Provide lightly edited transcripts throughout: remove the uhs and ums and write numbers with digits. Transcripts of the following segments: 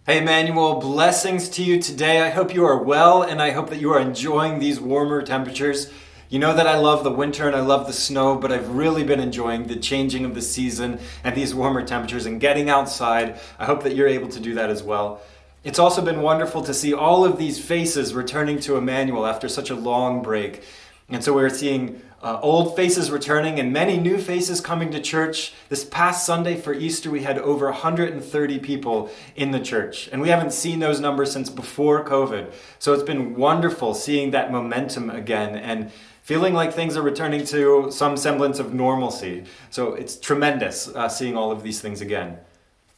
Hey, Immanuel, blessings to you today. I hope you are well, and I hope that you are enjoying these warmer temperatures. You know that I love the winter and I love the snow, but I've really been enjoying the changing of the season and these warmer temperatures and getting outside. I hope that you're able to do that as well. It's also been wonderful to see all of these faces returning to Immanuel after such a long break. And so we're seeing old faces returning and many new faces coming to church. This past Sunday for Easter, we had over 130 people in the church. And we haven't seen those numbers since before COVID. So it's been wonderful seeing that momentum again and feeling like things are returning to some semblance of normalcy. So it's tremendous seeing all of these things again.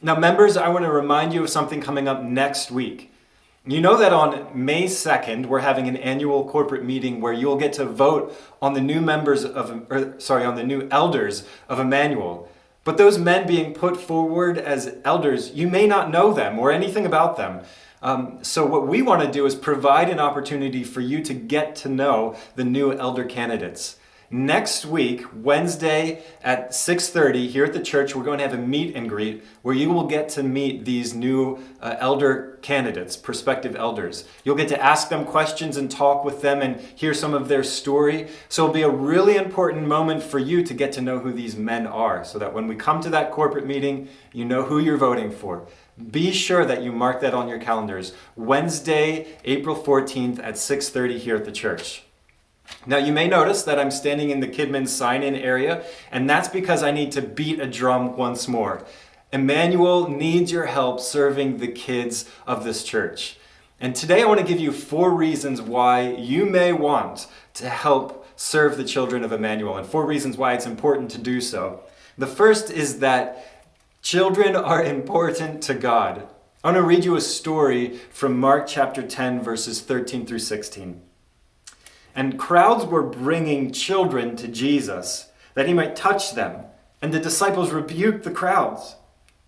Now, members, I want to remind you of something coming up next week. You know that on May 2nd, we're having an annual corporate meeting where you'll get to vote on the new on the new elders of Immanuel. But those men being put forward as elders, you may not know them or anything about them. So what we want to do is provide an opportunity for you to get to know the new elder candidates. Next week, Wednesday at 6:30 here at the church, we're going to have a meet and greet where you will get to meet these new elder candidates, prospective elders. You'll get to ask them questions and talk with them and hear some of their story. So it'll be a really important moment for you to get to know who these men are so that when we come to that corporate meeting, you know who you're voting for. Be sure that you mark that on your calendars. Wednesday, April 14th at 6:30 here at the church. Now, you may notice that I'm standing in the Kidman sign-in area, and that's because I need to beat a drum once more. Immanuel needs your help serving the kids of this church. And today I want to give you 4 reasons why you may want to help serve the children of Immanuel, and 4 reasons why it's important to do so. The first is that children are important to God. I want to read you a story from Mark chapter 10, verses 13 through 16. And crowds were bringing children to Jesus, that he might touch them. And the disciples rebuked the crowds.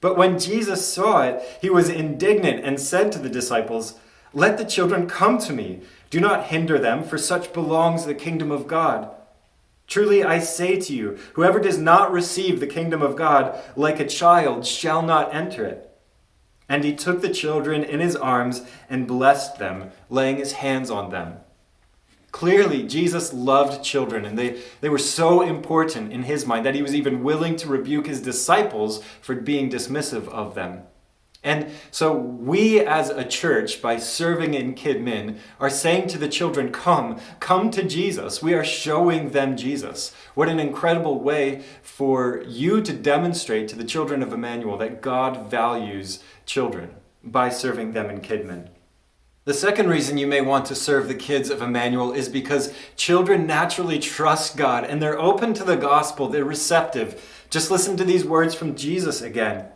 But when Jesus saw it, he was indignant and said to the disciples, "Let the children come to me. Do not hinder them, for such belongs the kingdom of God. Truly I say to you, whoever does not receive the kingdom of God like a child shall not enter it." And he took the children in his arms and blessed them, laying his hands on them. Clearly, Jesus loved children, and they were so important in his mind that he was even willing to rebuke his disciples for being dismissive of them. And so we as a church, by serving in Kidmin, are saying to the children, come to Jesus. We are showing them Jesus. What an incredible way for you to demonstrate to the children of Immanuel that God values children by serving them in Kidmin. The second reason you may want to serve the kids of Immanuel is because children naturally trust God and they're open to the gospel. They're receptive. Just listen to these words from Jesus again.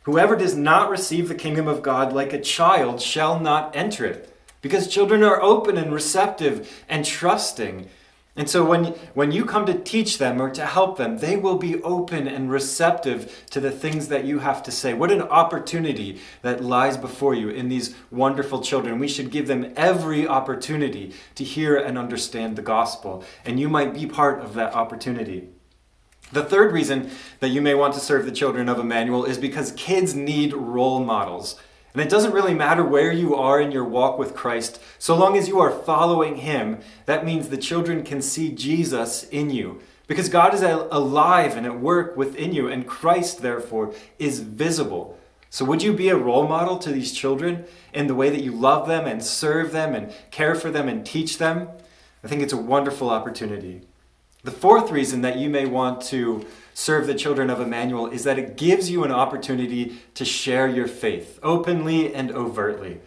Whoever does not receive the kingdom of God like a child shall not enter it. Because children are open and receptive and trusting. And so when you come to teach them or to help them, they will be open and receptive to the things that you have to say. What an opportunity that lies before you in these wonderful children. We should give them every opportunity to hear and understand the gospel. And you might be part of that opportunity. The third reason that you may want to serve the children of Immanuel is because kids need role models. And it doesn't really matter where you are in your walk with Christ, so long as you are following him. That means the children can see Jesus in you, because God is alive and at work within you, and Christ, therefore, is visible. So would you be a role model to these children in the way that you love them and serve them and care for them and teach them? I think it's a wonderful opportunity. The fourth reason that you may want to serve the children of Immanuel is that it gives you an opportunity to share your faith openly and overtly.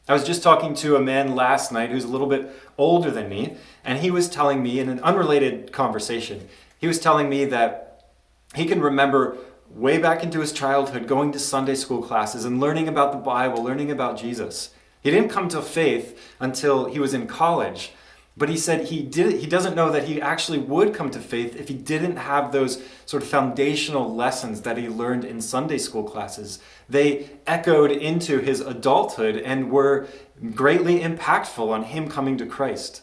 I was just talking to a man last night who's a little bit older than me, and he was telling me in an unrelated conversation, he was telling me that he can remember way back into his childhood going to Sunday school classes and learning about the Bible, learning about Jesus. He didn't come to faith until he was in college. But he said he doesn't know that he actually would come to faith if he didn't have those sort of foundational lessons that he learned in Sunday school classes. They echoed into his adulthood and were greatly impactful on him coming to Christ.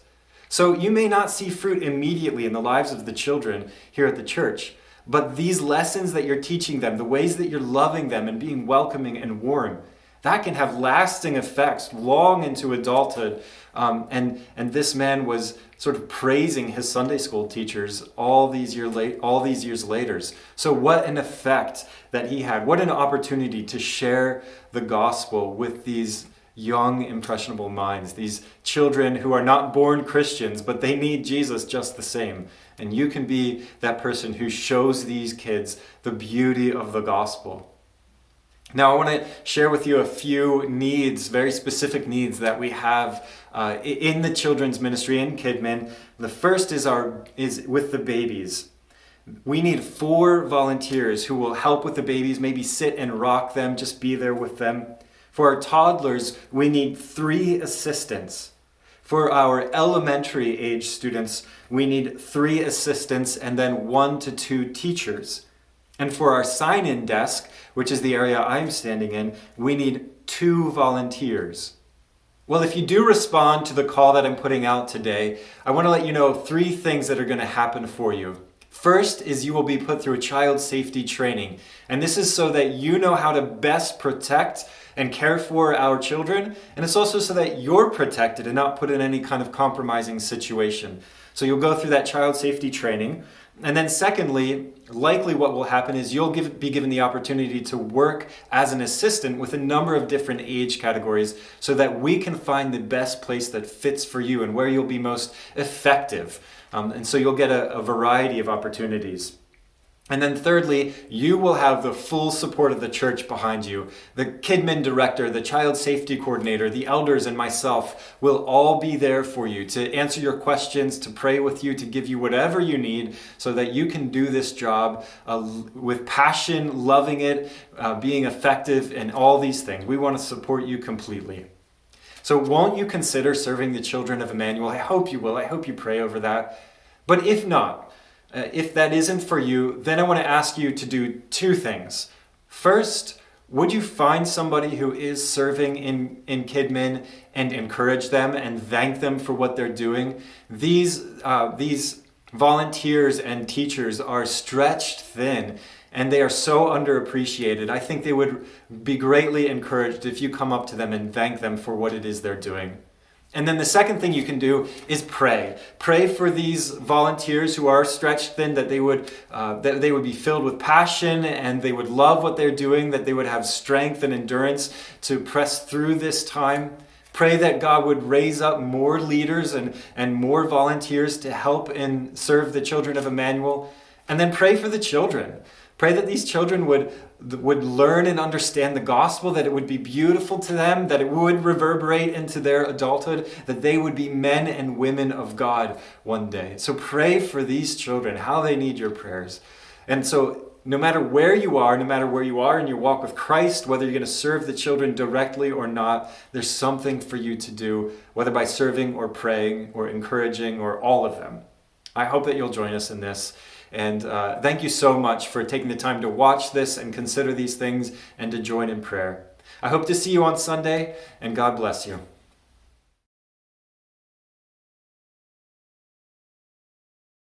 So you may not see fruit immediately in the lives of the children here at the church, but these lessons that you're teaching them, the ways that you're loving them and being welcoming and warm, that can have lasting effects long into adulthood. And this man was sort of praising his Sunday school teachers all these years later. So what an effect that he had. What an opportunity to share the gospel with these young, impressionable minds, these children who are not born Christians, but they need Jesus just the same. And you can be that person who shows these kids the beauty of the gospel. Now, I want to share with you a few needs, very specific needs that we have in the children's ministry in Kidmin. The first is with the babies. We need 4 volunteers who will help with the babies, maybe sit and rock them, just be there with them. For our toddlers, we need 3 assistants. For our elementary age students, we need 3 assistants and then 1 to 2 teachers. And for our sign-in desk, which is the area I'm standing in, we need 2 volunteers. Well, if you do respond to the call that I'm putting out today, I want to let you know 3 things that are going to happen for you. First is you will be put through a child safety training. And this is so that you know how to best protect and care for our children. And it's also so that you're protected and not put in any kind of compromising situation. So you'll go through that child safety training. And then secondly, likely what will happen is you'll be given the opportunity to work as an assistant with a number of different age categories so that we can find the best place that fits for you and where you'll be most effective. And so you'll get a variety of opportunities. And then thirdly, you will have the full support of the church behind you. The Kidmin director, the child safety coordinator, the elders, and myself will all be there for you to answer your questions, to pray with you, to give you whatever you need so that you can do this job with passion, loving it, being effective, and all these things. We want to support you completely. So won't you consider serving the children of Immanuel? I hope you will. I hope you pray over that. But if not, if that isn't for you, then I want to ask you to do 2 things. First, would you find somebody who is serving in Kidmin and encourage them and thank them for what they're doing? These volunteers and teachers are stretched thin and they are so underappreciated. I think they would be greatly encouraged if you come up to them and thank them for what it is they're doing. And then the second thing you can do is pray. Pray for these volunteers who are stretched thin, that they would be filled with passion and they would love what they're doing, that they would have strength and endurance to press through this time. Pray that God would raise up more leaders and more volunteers to help and serve the children of Immanuel. And then pray for the children. Pray that these children would learn and understand the gospel, that it would be beautiful to them, that it would reverberate into their adulthood, that they would be men and women of God one day. So pray for these children, how they need your prayers. And so no matter where you are in your walk with Christ, whether you're going to serve the children directly or not, there's something for you to do, whether by serving or praying or encouraging or all of them. I hope that you'll join us in this. And thank you so much for taking the time to watch this and consider these things and to join in prayer. I hope to see you on Sunday, and God bless you.